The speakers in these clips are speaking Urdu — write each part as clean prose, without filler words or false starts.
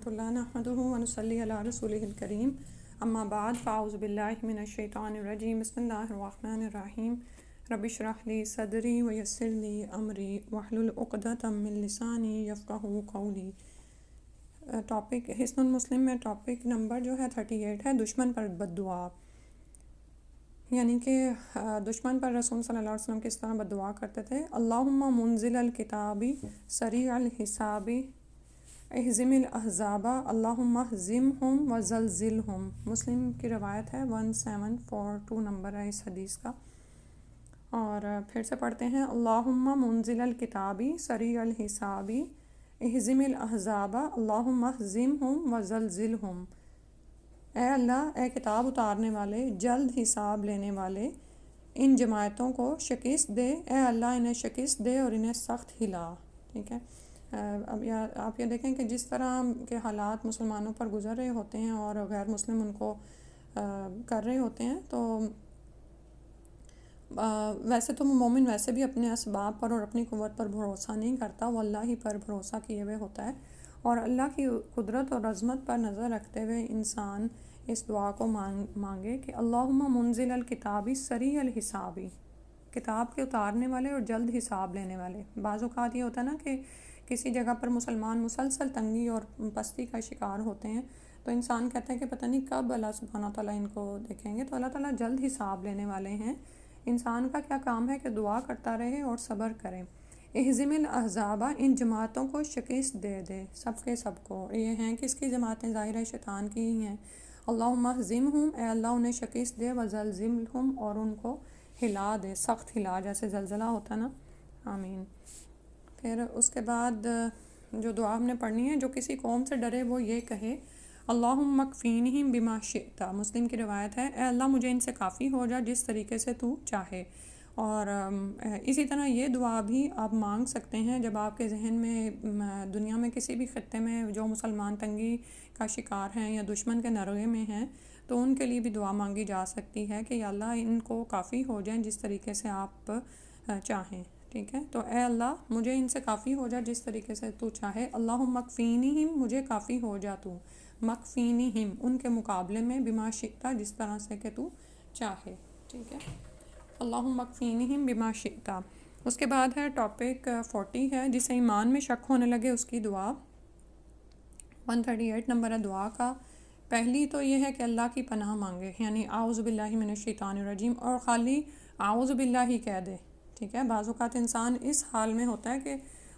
اللہ نحمدہ ونصلی علی رسولہ الکریم اما بعد فاعوذ باللہ من الشیطان الرجیم بسم اللہ الرحمن الرحیم رب اشرح لی صدری ویسر لی امری واحلل عقدۃ من لسانی یفقہوا قولی۔ ٹاپک حصن المسلم میں ٹاپک نمبر جو ہے 38 ہے دشمن پر بد دعا، یعنی کہ دشمن پر رسول صلی اللہ علیہ وسلم کس طرح بد دعا کرتے تھے۔ اللہم منزل الکتاب سریع الحساب اہزم الاحزاب اللہم اہزمہم وزلزلہم، مسلم کی روایت ہے 1742 نمبر ہے اس حدیث کا۔ اور پھر سے پڑھتے ہیں اللہم منزل الکتاب سریع الحساب اہزم الاحزاب اللہم اہزمہم وزلزلہم، اے اللہ، اے کتاب اتارنے والے، جلد حساب لینے والے، ان جماعتوں کو شکست دے، اے اللہ انہیں شکست دے اور انہیں سخت ہلا۔ ٹھیک ہے، اب آپ یہ دیکھیں کہ جس طرح کے حالات مسلمانوں پر گزر رہے ہوتے ہیں اور غیر مسلم ان کو کر رہے ہوتے ہیں، تو ویسے تو مومن ویسے بھی اپنے اسباب پر اور اپنی قوت پر بھروسہ نہیں کرتا، وہ اللہ ہی پر بھروسہ کیے ہوئے ہوتا ہے، اور اللہ کی قدرت اور عظمت پر نظر رکھتے ہوئے انسان اس دعا کو مانگے کہ اللہم منزل الکتاب سریع الحساب، کتاب کے اتارنے والے اور جلد حساب لینے والے۔ بعض اوقات یہ ہوتا ہے نا کہ کسی جگہ پر مسلمان مسلسل تنگی اور پستی کا شکار ہوتے ہیں، تو انسان کہتا ہے کہ پتہ نہیں کب اللہ سبحانہ تعالیٰ ان کو دیکھیں گے، تو اللہ تعالیٰ جلد حساب لینے والے ہیں۔ انسان کا کیا کام ہے کہ دعا کرتا رہے اور صبر کرے۔ اہزم الاحزاب، ان جماعتوں کو شکست دے دے، سب کے سب کو۔ یہ ہیں کس کی جماعتیں؟ ظاہر ہے شیطان کی ہی ہیں۔ اللہم اہزمہم، اے اللہ انہیں شکست دے، وزلزلہم، اور ان کو ہلا دے، سخت ہلا، جیسے زلزلہ ہوتا نا۔ آمین۔ پھر اس کے بعد جو دعا ہم نے پڑھنی ہے، جو کسی قوم سے ڈرے وہ یہ کہے اللہم اکفینہم بما شئت، مسلم کی روایت ہے، اے اللہ مجھے ان سے کافی ہو جا جس طریقے سے تو چاہے۔ اور اسی طرح یہ دعا بھی آپ مانگ سکتے ہیں جب آپ کے ذہن میں دنیا میں کسی بھی خطے میں جو مسلمان تنگی کا شکار ہیں یا دشمن کے نرغے میں ہیں، تو ان کے لیے بھی دعا مانگی جا سکتی ہے کہ یا اللہ ان کو کافی ہو جائیں جس طریقے سے آپ چاہیں۔ ٹھیک ہے، تو اے اللہ مجھے ان سے کافی ہو جا جس طریقے سے تو چاہے۔ اللہم اکفینہم، مجھے کافی ہو جا تو، مکفینہم ان کے مقابلے میں، بما شئت جس طرح سے کہ تو چاہے۔ ٹھیک ہے، اللہم اکفینہم بما شئت۔ اس کے بعد ہے ٹاپک 40 ہے، جسے ایمان میں شک ہونے لگے اس کی دعا۔ 138 نمبر ہے دعا کا۔ پہلی تو یہ ہے کہ اللہ کی پناہ مانگے، یعنی اعوذ باللہ من الشیطان الرجیم، اور خالی اعوذ باللہ ہی کہہ دے۔ ٹھیک ہے، بعض اوقات انسان اس حال میں ہوتا ہے کہ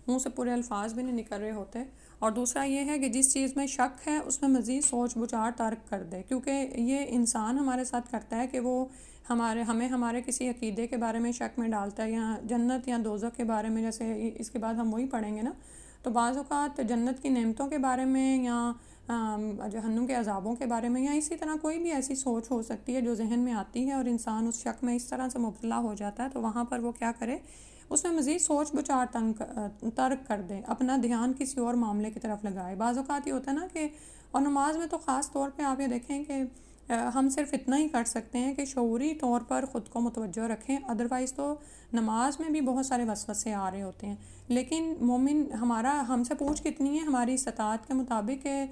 منہ سے پورے الفاظ بھی نہیں نکل رہے ہوتے۔ اور دوسرا یہ ہے کہ جس چیز میں شک ہے اس میں مزید سوچ بچار ترک کر دے، کیونکہ یہ انسان ہمارے ساتھ کرتا ہے کہ وہ ہمیں ہمارے کسی عقیدے کے بارے میں شک میں ڈالتا ہے، یا جنت یا دوزخ کے بارے میں، جیسے اس کے بعد ہم وہی پڑھیں گے نا۔ تو بعض اوقات جنت کی نعمتوں کے بارے میں یا جہنم کے عذابوں کے بارے میں، یا اسی طرح کوئی بھی ایسی سوچ ہو سکتی ہے جو ذہن میں آتی ہے، اور انسان اس شک میں اس طرح سے مبتلا ہو جاتا ہے، تو وہاں پر وہ کیا کرے، اس میں مزید سوچ بچار ترک کر دے، اپنا دھیان کسی اور معاملے کی طرف لگائے۔ بعض اوقات یہ ہوتا ہے نا کہ، اور نماز میں تو خاص طور پہ آپ یہ دیکھیں کہ ہم صرف اتنا ہی کر سکتے ہیں کہ شعوری طور پر خود کو متوجہ رکھیں، ادروائز تو نماز میں بھی بہت سارے وسوسے آ رہے ہوتے ہیں، لیکن مومن ہم سے پوچھ کتنی ہے ہماری استطاعت کے مطابق کہ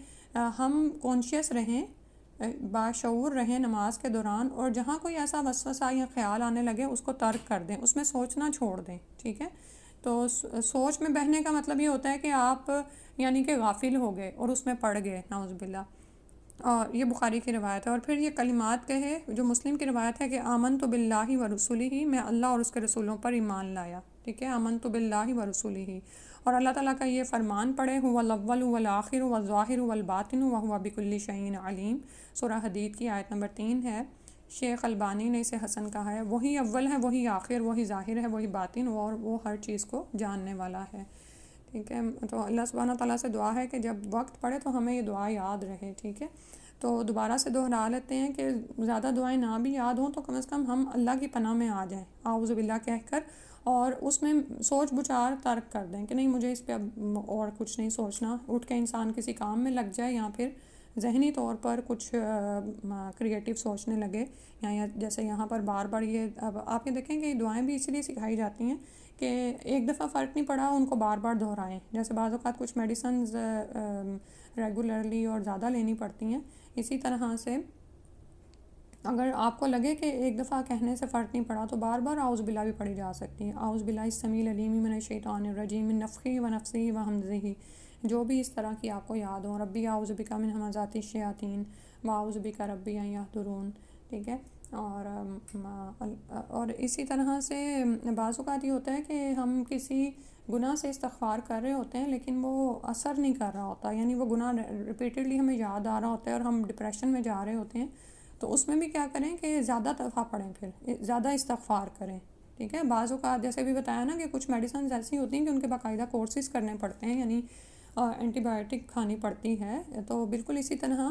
ہم کانشیس رہیں، باشعور رہیں نماز کے دوران، اور جہاں کوئی ایسا وسوسہ یا خیال آنے لگے اس کو ترک کر دیں، اس میں سوچنا چھوڑ دیں۔ ٹھیک ہے، تو سوچ میں بہنے کا مطلب یہ ہوتا ہے کہ آپ یعنی کہ غافل ہو گئے اور اس میں پڑ گئے، نعوذ باللہ۔ اور یہ بخاری کی روایت ہے۔ اور پھر یہ کلمات کہے جو مسلم کی روایت ہے کہ آمنت باللہ ورسولہ، میں اللہ اور اس کے رسولوں پر ایمان لایا۔ ٹھیک ہے، آمنت باللہ ورسولہ، اور اللہ تعالیٰ کا یہ فرمان پڑھے هو الاول والآخر والظاہر والباطن وهو بكل شيء علیم، سورہ حدید کی آیت نمبر 3 ہے۔ شیخ البانی نے اسے حسن کہا ہے، وہی اول ہے، وہی آخر، وہی ظاہر ہے، وہی باطن، اور وہ ہر چیز کو جاننے والا ہے۔ ٹھیک ہے، تو اللہ سبحانہ تعالیٰ سے دعا ہے کہ جب وقت پڑے تو ہمیں یہ دعا یاد رہے۔ ٹھیک ہے، تو دوبارہ سے دہرا لیتے ہیں کہ زیادہ دعائیں نہ بھی یاد ہوں تو کم از کم ہم اللہ کی پناہ میں آ جائیں اعوذ باللہ کہہ کر، اور اس میں سوچ بچار ترک کر دیں کہ نہیں مجھے اس پہ اب اور کچھ نہیں سوچنا، اٹھ کے انسان کسی کام میں لگ جائے، یا پھر ذہنی طور پر کچھ کریٹیو سوچنے لگے، یا جیسے یہاں پر بار بار یہ اب آپ یہ دیکھیں کہ دعائیں بھی اسی لیے سکھائی جاتی ہیں کہ ایک دفعہ فرق نہیں پڑا ان کو بار بار دہرائیں۔ جیسے بعض اوقات کچھ میڈیسنز ریگولرلی اور زیادہ لینی پڑتی ہیں. اسی طرح سے اگر آپ کو لگے کہ ایک دفعہ کہنے سے فرق نہیں پڑا تو بار بار اعوذ باللہ بھی پڑھی جا سکتی ہے. اعوذ باللہ السمیع العلیم من الشیطان الرجیم من نفخہ ونفثہ وہمزہ، جو بھی اس طرح کی آپ کو یاد ہو. ربی اعوذ بک من ہمزات الشیاطین واعوذ بک ربی ان یحضرون. ٹھیک ہے. اور اسی طرح سے بعض اوقات یہ ہوتا ہے کہ ہم کسی گناہ سے استغفار کر رہے ہوتے ہیں لیکن وہ اثر نہیں کر رہا ہوتا، یعنی وہ گناہ ریپیٹڈلی ہمیں یاد آ رہا ہوتا ہے اور ہم ڈپریشن میں جا رہے ہوتے ہیں. تو اس میں بھی کیا کریں کہ زیادہ دفعہ پڑھیں، پھر زیادہ استغفار کریں. ٹھیک ہے. بعض اوقات جیسے بھی بتایا نا کہ کچھ میڈیسنز ایسی ہوتی ہیں کہ ان کے باقاعدہ کورسز کرنے پڑتے ہیں، یعنی اینٹی بایوٹک کھانی پڑتی ہے. تو بالکل اسی طرح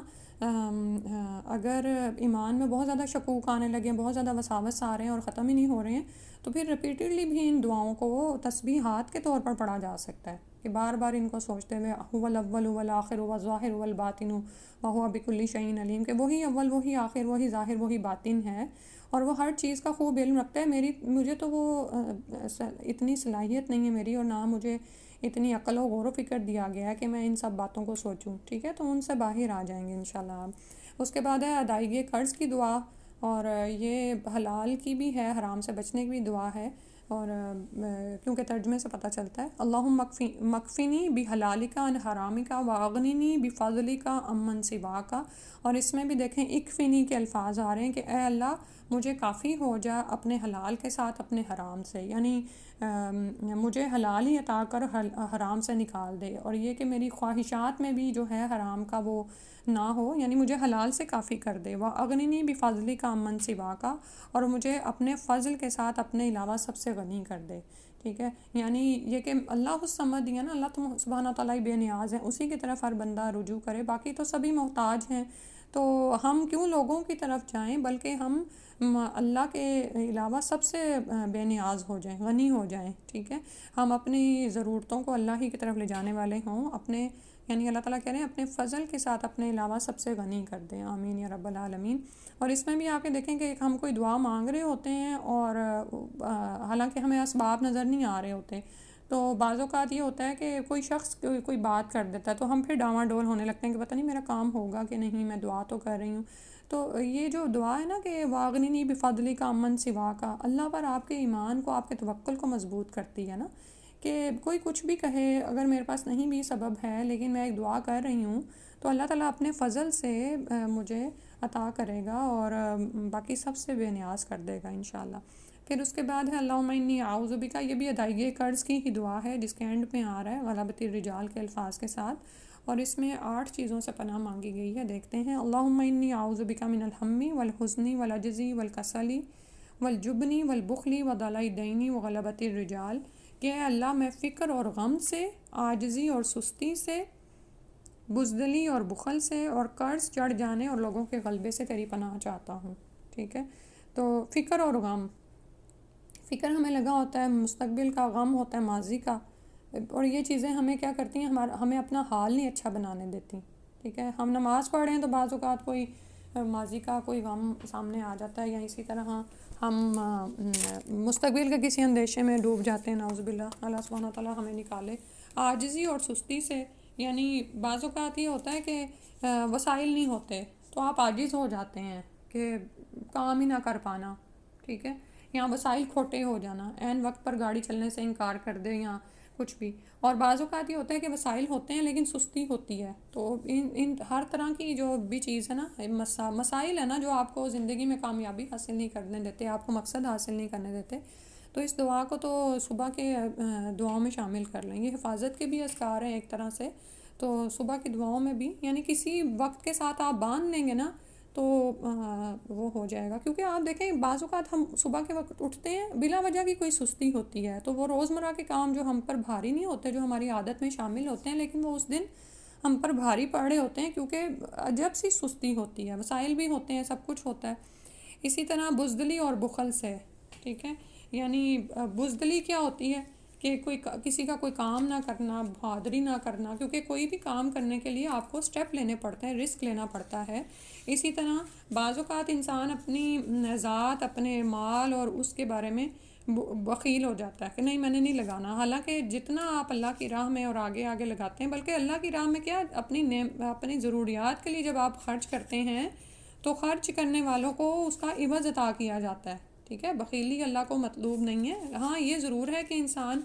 اگر ایمان میں بہت زیادہ شکوک آنے لگے ہیں، بہت زیادہ وساوس آ رہے ہیں اور ختم ہی نہیں ہو رہے ہیں، تو پھر ریپیٹڈلی بھی ان دعاؤں کو تسبیحات کے طور پر پڑھا جا سکتا ہے کہ بار بار ان کو سوچتے ہوئے هو الاول والآخر والظاہر والباطن وهو بكل شيء علیم، کہ وہی اول وہی آخر وہی ظاہر وہی باطن ہے اور وہ ہر چیز کا خوب علم رکھتا ہے. مجھے تو وہ اتنی صلاحیت نہیں ہے میری، اور نہ مجھے اتنی عقل و غور و فکر دیا گیا ہے کہ میں ان سب باتوں کو سوچوں. ٹھیک ہے. تو ان سے باہر آ جائیں گے انشاءاللہ آپ. اس کے بعد ہے ادائیگی قرض کی دعا، اور یہ حلال کی بھی ہے، حرام سے بچنے کی بھی دعا ہے. اور کیونکہ ترجمے سے پتہ چلتا ہے اللہم مکفینی بحلالک عن حرامک واغننی بفضلک عمن سواک. اور اس میں بھی دیکھیں اکفینی کے الفاظ آ رہے ہیں کہ اے اللہ مجھے کافی ہو جا اپنے حلال کے ساتھ اپنے حرام سے، یعنی مجھے حلال ہی عطا کر حرام سے نکال دے، اور یہ کہ میری خواہشات میں بھی جو ہے حرام کا وہ نہ ہو، یعنی مجھے حلال سے کافی کر دے. واغننی بفضلک عمن سواک، اور مجھے اپنے فضل کے ساتھ اپنے علاوہ سب سے غنی کر دے. ٹھیک ہے. یعنی یہ کہ اللہ الصمد ہے نا، اللہ تو سبحانہ تعالیٰ بے نیاز ہے، اسی کی طرف ہر بندہ رجوع کرے، باقی تو سبھی محتاج ہیں. تو ہم کیوں لوگوں کی طرف جائیں، بلکہ ہم اللہ کے علاوہ سب سے بے نیاز ہو جائیں، غنی ہو جائیں. ٹھیک ہے. ہم اپنی ضرورتوں کو اللہ ہی کی طرف لے جانے والے ہوں، اپنے یعنی اللہ تعالیٰ کہہ رہے ہیں اپنے فضل کے ساتھ اپنے علاوہ سب سے غنی کر دیں. آمین یا رب العالمین. اور اس میں بھی آپ دیکھیں کہ ہم کوئی دعا مانگ رہے ہوتے ہیں اور حالانکہ ہمیں اسباب نظر نہیں آ رہے ہوتے، تو بعض اوقات یہ ہوتا ہے کہ کوئی شخص کوئی بات کر دیتا ہے تو ہم پھر ڈاواں ڈول ہونے لگتے ہیں کہ پتہ نہیں میرا کام ہوگا کہ نہیں، میں دعا تو کر رہی ہوں. تو یہ جو دعا ہے نا کہ واغننی بفضلک عمن سواک، اللہ پر آپ کے ایمان کو، آپ کے توکل کو مضبوط کرتی ہے نا، کہ کوئی کچھ بھی کہے، اگر میرے پاس نہیں بھی سبب ہے لیکن میں ایک دعا کر رہی ہوں تو اللہ تعالیٰ اپنے فضل سے مجھے عطا کرے گا اور باقی سب سے بے نیاز کر دے گا انشاءاللہ. پھر اس کے بعد ہے اللہم انی اعوذ بک، یہ بھی ادائیگی قرض کی ہی دعا ہے جس کے اینڈ پہ آ رہا ہے غلبۃ الرجال کے الفاظ کے ساتھ، اور اس میں 8 چیزوں سے پناہ مانگی گئی ہے. دیکھتے ہیں. اللہم انی اعوذ بک من الہم والحزن والعجز والکسل والجبن والبخل وضلع الدین وغلبۃ الرجال، کہ اے اللہ میں فکر اور غم سے، عاجزی اور سستی سے، بزدلی اور بخل سے، اور قرض چڑھ جانے اور لوگوں کے غلبے سے تیری پناہ چاہتا ہوں. ٹھیک ہے. تو فکر اور غم، فکر ہمیں لگا ہوتا ہے مستقبل کا، غم ہوتا ہے ماضی کا، اور یہ چیزیں ہمیں کیا کرتی ہیں، ہمیں اپنا حال نہیں اچھا بنانے دیتی. ٹھیک ہے. ہم نماز پڑھ رہے ہیں تو بعض اوقات کوئی ماضی کا کوئی غم سامنے آ جاتا ہے، یا اسی طرح ہم مستقبل کے کسی اندیشے میں ڈوب جاتے ہیں، نعوذ باللہ، اللہ سبحانہ تعالیٰ ہمیں نکالے. عاجزی اور سستی سے، یعنی بعض اوقات یہ ہوتا ہے کہ وسائل نہیں ہوتے تو آپ عاجز ہو جاتے ہیں کہ کام ہی نہ کر پانا. ٹھیک ہے. یا وسائل کھوٹے ہو جانا، عین وقت پر گاڑی چلنے سے انکار کر دے یا کچھ بھی. اور بعض اوقات یہ ہوتا ہے کہ وسائل ہوتے ہیں لیکن سستی ہوتی ہے. تو ان ہر طرح کی جو بھی چیز ہے نا، مسائل ہے نا جو آپ کو زندگی میں کامیابی حاصل نہیں کرنے دیتے، آپ کو مقصد حاصل نہیں کرنے دیتے، تو اس دعا کو تو صبح کے دعاؤں میں شامل کر لیں. یہ حفاظت کے بھی اذکار ہیں ایک طرح سے، تو صبح کی دعاؤں میں بھی، یعنی کسی وقت کے ساتھ آپ باندھ لیں گے نا تو وہ ہو جائے گا. کیونکہ آپ دیکھیں بعض اوقات ہم صبح کے وقت اٹھتے ہیں بلا وجہ کی کوئی سستی ہوتی ہے، تو وہ روزمرہ کے کام جو ہم پر بھاری نہیں ہوتے، جو ہماری عادت میں شامل ہوتے ہیں، لیکن وہ اس دن ہم پر بھاری پڑ رہے ہوتے ہیں کیونکہ عجب سی سستی ہوتی ہے. وسائل بھی ہوتے ہیں، سب کچھ ہوتا ہے. اسی طرح بزدلی اور بخل سے. ٹھیک ہے. یعنی بزدلی کیا ہوتی ہے کہ کسی کا کوئی کام نہ کرنا، بہادری نہ کرنا، کیونکہ کوئی بھی کام کرنے کے لیے آپ کو سٹیپ لینے پڑتے ہیں، رسک لینا پڑتا ہے. اسی طرح بعض اوقات انسان اپنی ذات، اپنے مال اور اس کے بارے میں بخیل ہو جاتا ہے کہ نہیں میں نے نہیں لگانا، حالانکہ جتنا آپ اللہ کی راہ میں اور آگے آگے لگاتے ہیں، بلکہ اللہ کی راہ میں کیا اپنی ضروریات کے لیے جب آپ خرچ کرتے ہیں تو خرچ کرنے والوں کو اس کا عوض عطا کیا جاتا ہے، ٹھیک ہے، بخیلی اللہ کو مطلوب نہیں ہے۔ ہاں یہ ضرور ہے کہ انسان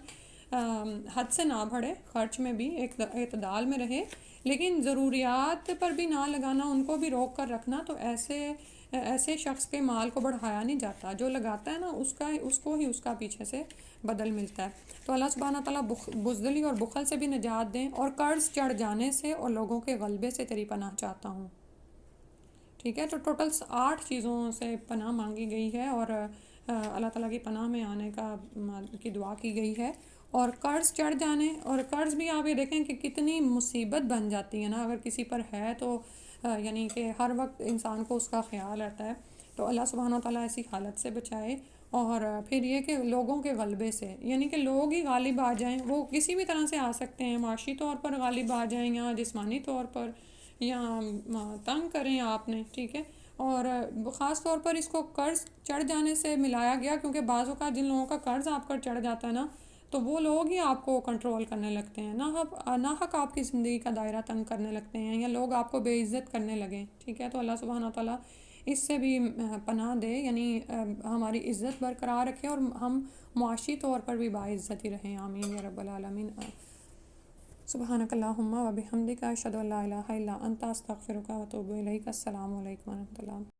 حد سے نہ بڑھے، خرچ میں بھی ایک اعتدال میں رہے، لیکن ضروریات پر بھی نہ لگانا، ان کو بھی روک کر رکھنا، تو ایسے شخص کے مال کو بڑھایا نہیں جاتا، جو لگاتا ہے نا اس کو ہی اس کا پیچھے سے بدل ملتا ہے۔ تو اللہ سبحانہ تعالیٰ بزدلی اور بخل سے بھی نجات دیں، اور قرض چڑھ جانے سے اور لوگوں کے غلبے سے تیری پناہ چاہتا ہوں، ٹھیک ہے۔ تو ٹوٹل 8 چیزوں سے پناہ مانگی گئی ہے، اور اللہ تعالیٰ کی پناہ میں آنے کی دعا کی گئی ہے۔ اور قرض چڑھ جانے، اور قرض بھی آپ یہ دیکھیں کہ کتنی مصیبت بن جاتی ہے نا اگر کسی پر ہے تو، یعنی کہ ہر وقت انسان کو اس کا خیال رہتا ہے، تو اللہ سبحانہ و تعالیٰ ایسی حالت سے بچائے۔ اور پھر یہ کہ لوگوں کے غلبے سے، یعنی کہ لوگ ہی غالب آ جائیں، وہ کسی بھی طرح سے آ سکتے ہیں، معاشی طور پر غالب آ جائیں یا جسمانی طور پر، یا تنگ کریں آپ نے، ٹھیک ہے۔ اور خاص طور پر اس کو قرض چڑھ جانے سے ملایا گیا، کیونکہ بعض اوقات جن لوگوں کا قرض آپ پر چڑھ جاتا ہے نا، تو وہ لوگ ہی آپ کو کنٹرول کرنے لگتے ہیں، ناحق آپ کی زندگی کا دائرہ تنگ کرنے لگتے ہیں، یا لوگ آپ کو بے عزت کرنے لگیں، ٹھیک ہے۔ تو اللہ سبحانہ تعالیٰ اس سے بھی پناہ دے، یعنی ہماری عزت برقرار رکھے اور ہم معاشی طور پر بھی باعزت ہی رہیں، آمین یا رب العالمین۔ سبحانک اللہم و بحمدک، اشہد ان لا الہ الا انت، استغفرک و اتوب الیک۔ السلام علیکم و رحمۃ اللہ۔